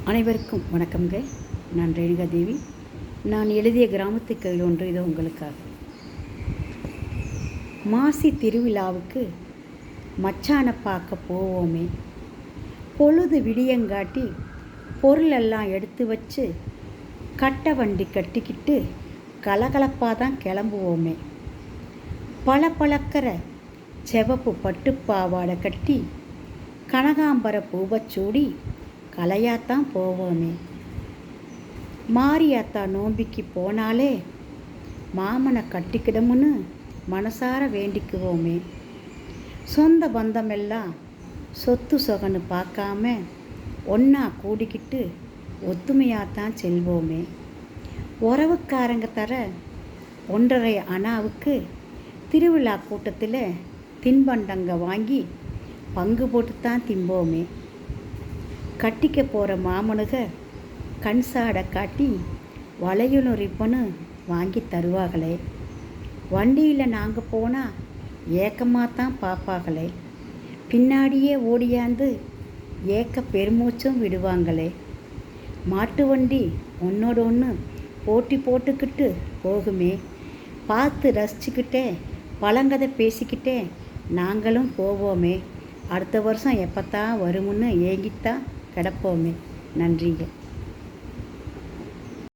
அனைவருக்கும் வணக்கம்ங்க. நான் ரேணுகா தேவி. நான் எழுதிய கிராமத்து கவிதை ஒன்று இது உங்களுக்காக. மாசி திருவிழாவுக்கு மச்சானை பார்க்க போவோமே, பொழுது விடியங்காட்டி பொருளெல்லாம் எடுத்து வச்சு கட்டை வண்டி கட்டிக்கிட்டு கலகலப்பாக தான் கிளம்புவோமே. பளபளக்கிற செவப்பு பட்டுப்பாவாடை கட்டி கனகாம்பர பூவச்சூடி கலையாத்தான் போவோமே. மாரியாத்தா நோம்பிக்கு போனாலே மாமனை கட்டிக்கிடமுன்னு மனசார வேண்டிக்குவோமே. சொந்த பந்தமெல்லாம் சொத்து சொகன்னு பார்க்காம ஒன்றா கூடிக்கிட்டு ஒத்துமையாகத்தான் செல்வோமே. உறவுக்காரங்க தர 1.5 அணாவுக்கு திருவிழா கூட்டத்தில் தின்பண்டங்க வாங்கி பங்கு போட்டுத்தான் திம்போமே. கட்டிக்க போகிற மாமனுக கண் சாடை காட்டி வளையலும் ரிப்பனு வாங்கி தருவாங்களே. வண்டியில் நாங்கள் போனால் ஏக்கமாக தான் பார்ப்பாங்களே. பின்னாடியே ஓடியாந்து ஏக்க பெருமூச்சும் விடுவாங்களே. மாட்டு வண்டி ஒன்றோட ஒன்று போட்டி போட்டுக்கிட்டு போகுமே. பார்த்து ரசிச்சுக்கிட்டே பழங்கதை பேசிக்கிட்டே நாங்களும் போவோமே. அடுத்த வருஷம் எப்போத்தான் வருமுன்னு ஏங்கித்தான் கிடப்போமே. நன்றிங்க.